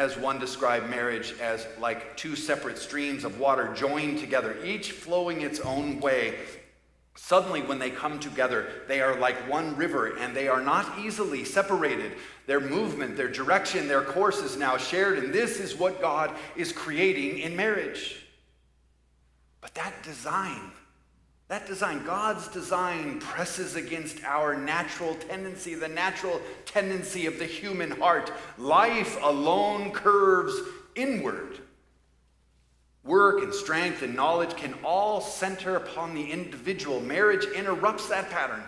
has one described marriage as like two separate streams of water joined together, each flowing its own way. Suddenly, when they come together, they are like one river, and they are not easily separated. Their movement, their direction, their course is now shared, and this is what God is creating in marriage. But that design, God's design presses against our natural tendency, the natural tendency of the human heart. Life alone curves inward. Work and strength and knowledge can all center upon the individual. Marriage interrupts that pattern.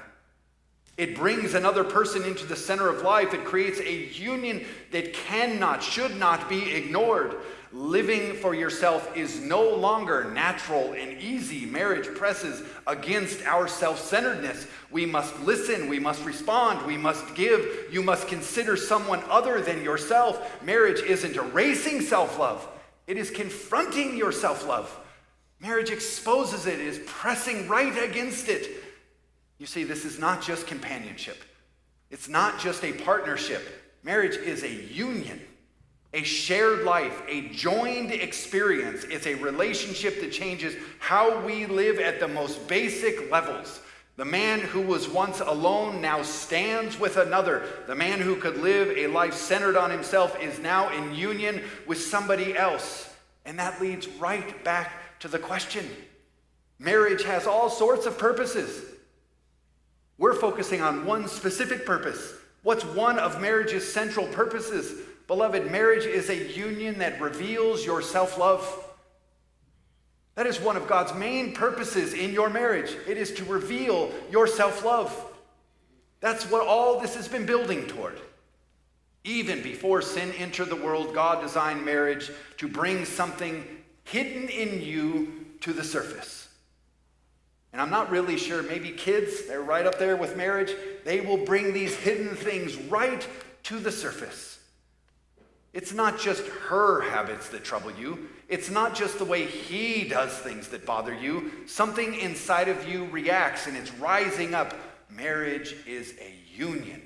It brings another person into the center of life. It creates a union that should not be ignored. Living for yourself is no longer natural and easy. Marriage presses against our self-centeredness. We must listen, we must respond, we must give. You must consider someone other than yourself. Marriage isn't erasing self-love. It is confronting your self-love. Marriage exposes it, is pressing right against it. You see, this is not just companionship. It's not just a partnership. Marriage is a union, a shared life, a joined experience. It's a relationship that changes how we live at the most basic levels. The man who was once alone now stands with another. The man who could live a life centered on himself is now in union with somebody else. And that leads right back to the question. Marriage has all sorts of purposes. We're focusing on one specific purpose. What's one of marriage's central purposes? Beloved, marriage is a union that reveals your self-love. That is one of God's main purposes in your marriage. It is to reveal your self-love. That's what all this has been building toward. Even before sin entered the world, God designed marriage to bring something hidden in you to the surface. And I'm not really sure, maybe kids, they're right up there with marriage, they will bring these hidden things right to the surface. It's not just her habits that trouble you. It's not just the way he does things that bother you. Something inside of you reacts and it's rising up. Marriage is a union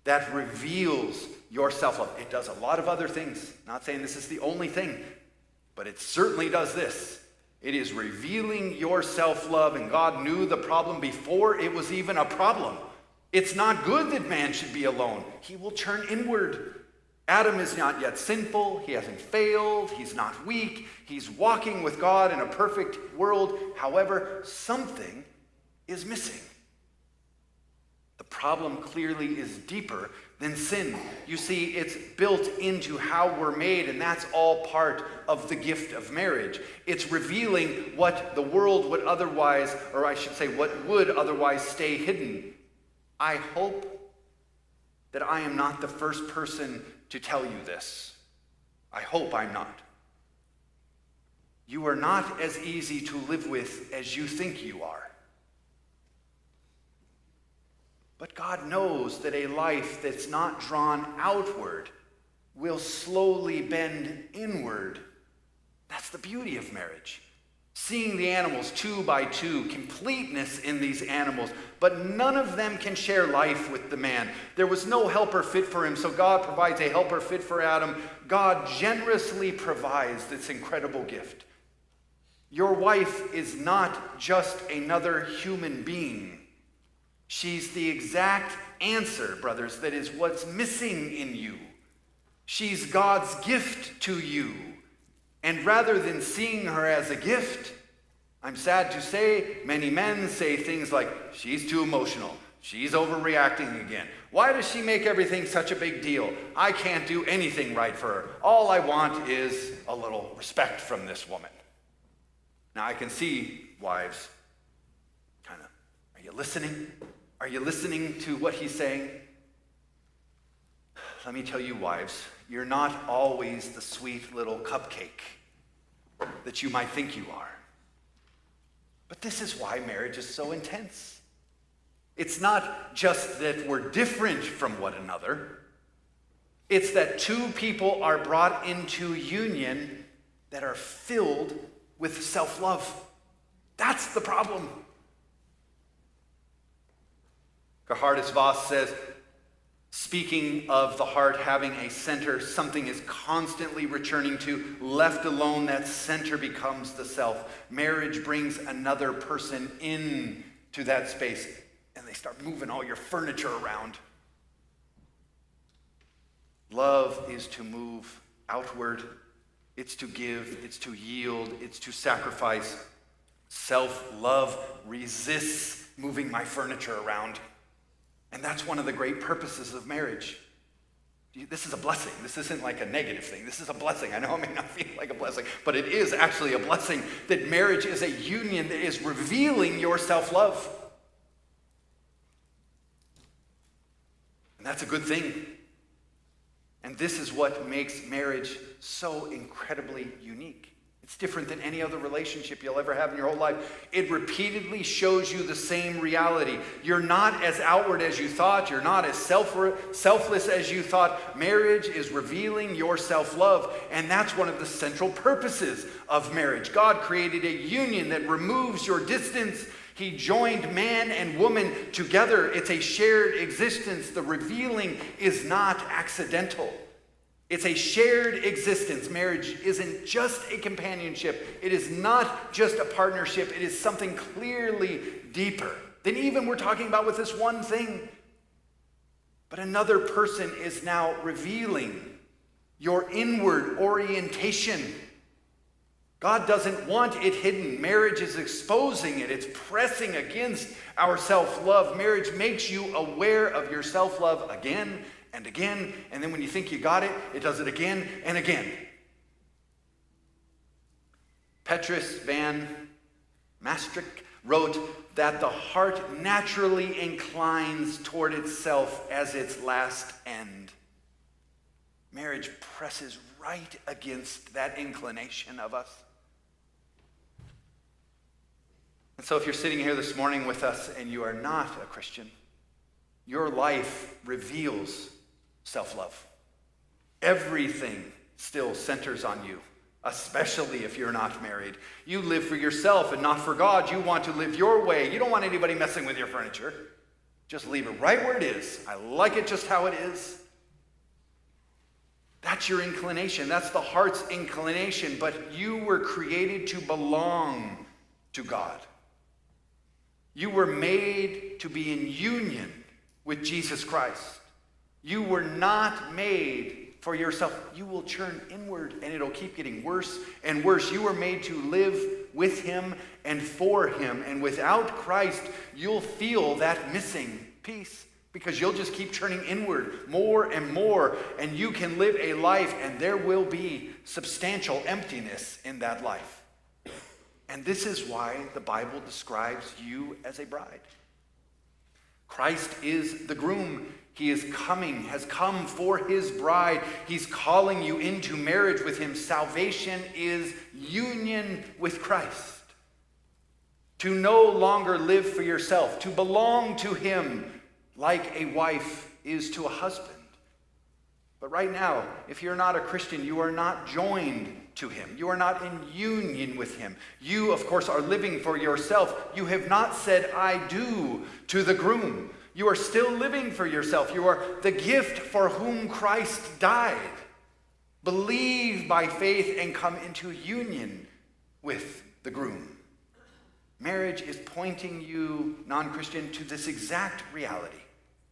that reveals your self-love. It does a lot of other things. Not saying this is the only thing, but it certainly does this. It is revealing your self-love, and God knew the problem before it was even a problem. It's not good that man should be alone. He will turn inward. Adam is not yet sinful. He hasn't failed. He's not weak. He's walking with God in a perfect world. However, something is missing. The problem clearly is deeper than sin. You see, it's built into how we're made, and that's all part of the gift of marriage. It's revealing what the world would otherwise, or I should say, what would otherwise stay hidden. I hope that I am not the first person to tell you this. I hope I'm not. You are not as easy to live with as you think you are. But God knows that a life that's not drawn outward will slowly bend inward. That's the beauty of marriage. Seeing the animals two by two, completeness in these animals, but none of them can share life with the man. There was no helper fit for him, so God provides a helper fit for Adam. God generously provides this incredible gift. Your wife is not just another human being. She's the exact answer, brothers, that is what's missing in you. She's God's gift to you. And rather than seeing her as a gift, I'm sad to say, many men say things like, she's too emotional. She's overreacting again. Why does she make everything such a big deal? I can't do anything right for her. All I want is a little respect from this woman. Now I can see wives are you listening? Are you listening to what he's saying? Let me tell you, wives, you're not always the sweet little cupcake that you might think you are. But this is why marriage is so intense. It's not just that we're different from one another. It's that two people are brought into union that are filled with self-love. That's the problem. Geerhardus Vos says, Speaking of the heart having a center, something is constantly returning to. Left alone, that center becomes the self. Marriage brings another person in to that space, and they start moving all your furniture around. Love is to move outward. It's to give. It's to yield. It's to sacrifice. Self-love resists moving my furniture around. And that's one of the great purposes of marriage. This is a blessing. This isn't like a negative thing. This is a blessing. I know it may not feel like a blessing, but it is actually a blessing that marriage is a union that is revealing your self-love. And that's a good thing. And this is what makes marriage so incredibly unique. It's different than any other relationship you'll ever have in your whole life. It repeatedly shows you the same reality. You're not as outward as you thought. You're not as selfless as you thought. Marriage is revealing your self-love, and that's one of the central purposes of marriage. God created a union that removes your distance. He joined man and woman together. It's a shared existence. The revealing is not accidental. It's a shared existence. Marriage isn't just a companionship. It is not just a partnership. It is something clearly deeper than even we're talking about with this one thing. But another person is now revealing your inward orientation. God doesn't want it hidden. Marriage is exposing it. It's pressing against our self-love. Marriage makes you aware of your self-love again and again, and then when you think you got it, it does it again and again. Petrus van Maastricht wrote that the heart naturally inclines toward itself as its last end. Marriage presses right against that inclination of us. And so if you're sitting here this morning with us and you are not a Christian, your life reveals self-love. Everything still centers on you, especially if you're not married. You live for yourself and not for God. You want to live your way. You don't want anybody messing with your furniture. Just leave it right where it is. I like it just how it is. That's your inclination. That's the heart's inclination. But you were created to belong to God. You were made to be in union with Jesus Christ. You were not made for yourself. You will churn inward and it'll keep getting worse and worse. You were made to live with him and for him. And without Christ, you'll feel that missing piece because you'll just keep churning inward more and more. And you can live a life and there will be substantial emptiness in that life. And this is why the Bible describes you as a bride. Christ is the groom. He is coming, has come for his bride. He's calling you into marriage with him. Salvation is union with Christ. To no longer live for yourself, to belong to him like a wife is to a husband. But right now, if you're not a Christian, you are not joined to him. You are not in union with him. You, of course, are living for yourself. You have not said, I do to the groom. You are still living for yourself. You are the gift for whom Christ died. Believe by faith and come into union with the groom. Marriage is pointing you, non-Christian, to this exact reality.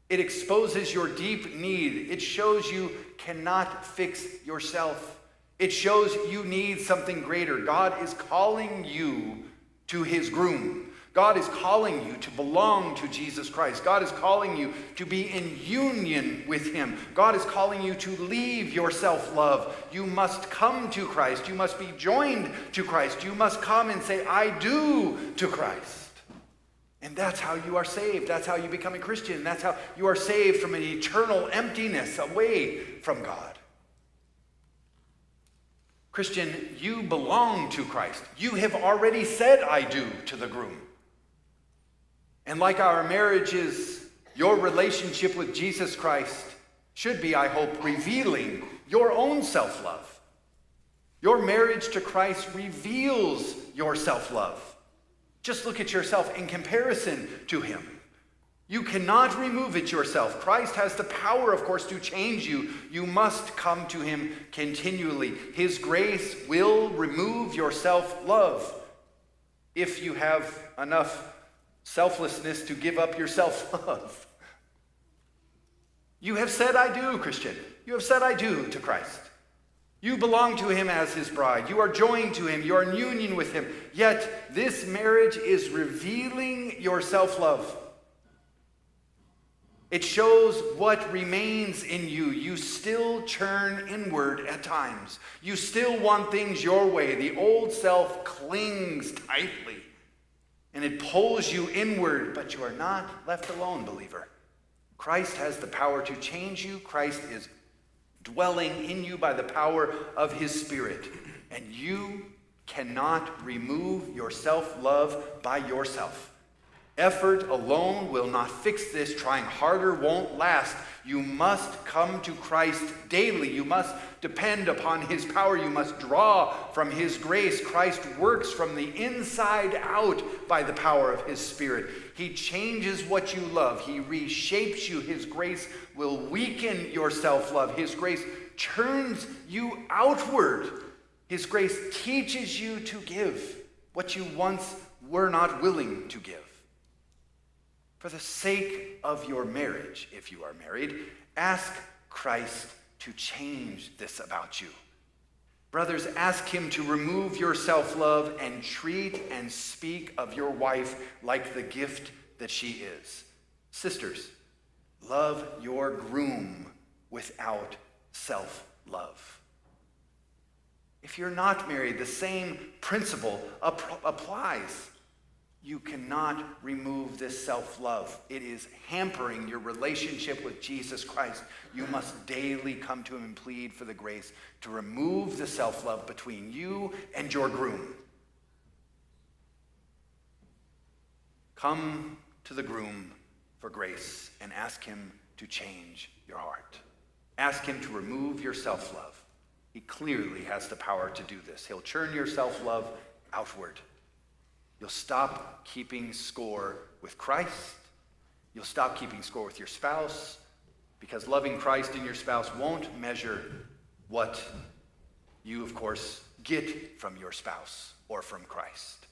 It exposes your deep need. It shows you cannot fix yourself. It shows you need something greater. God is calling you to his groom. God is calling you to belong to Jesus Christ. God is calling you to be in union with him. God is calling you to leave your self-love. You must come to Christ. You must be joined to Christ. You must come and say, I do to Christ. And that's how you are saved. That's how you become a Christian. That's how you are saved from an eternal emptiness away from God. Christian, you belong to Christ. You have already said, I do to the groom. And like our marriages, your relationship with Jesus Christ should be, I hope, revealing your own self-love. Your marriage to Christ reveals your self-love. Just look at yourself in comparison to him. You cannot remove it yourself. Christ has the power, of course, to change you. You must come to him continually. His grace will remove your self-love if you have enough selflessness to give up your self-love. You have said, I do, Christian. You have said, I do to Christ. You belong to him as his bride. You are joined to him. You are in union with him. Yet this marriage is revealing your self-love. It shows what remains in you. You still churn inward at times. You still want things your way. The old self clings tightly, and it pulls you inward, but you are not left alone, believer. Christ has the power to change you. Christ is dwelling in you by the power of his Spirit, and you cannot remove your self-love by yourself. Effort alone will not fix this. Trying harder won't last. You must come to Christ daily. You must depend upon his power. You must draw from his grace. Christ works from the inside out by the power of his Spirit. He changes what you love. He reshapes you. His grace will weaken your self-love. His grace turns you outward. His grace teaches you to give what you once were not willing to give. For the sake of your marriage, if you are married, ask Christ to change this about you. Brothers, ask him to remove your self-love and treat and speak of your wife like the gift that she is. Sisters, love your groom without self-love. If you're not married, the same principle applies. You cannot remove this self-love. It is hampering your relationship with Jesus Christ. You must daily come to him and plead for the grace to remove the self-love between you and your groom. Come to the groom for grace and ask him to change your heart. Ask him to remove your self-love. He clearly has the power to do this. He'll churn your self-love outward. You'll stop keeping score with Christ. You'll stop keeping score with your spouse, because loving Christ and your spouse won't measure what you, of course, get from your spouse or from Christ.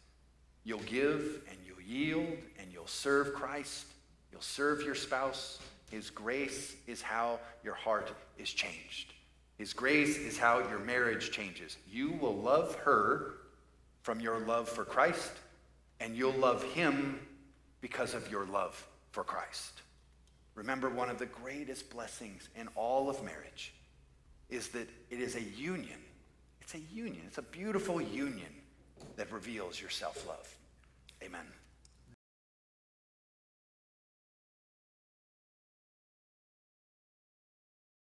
You'll give and you'll yield and you'll serve Christ. You'll serve your spouse. His grace is how your heart is changed. His grace is how your marriage changes. You will love her from your love for Christ, and you'll love him because of your love for Christ. Remember, one of the greatest blessings in all of marriage is that it is a union. It's a union. It's a beautiful union that reveals your self-love. Amen.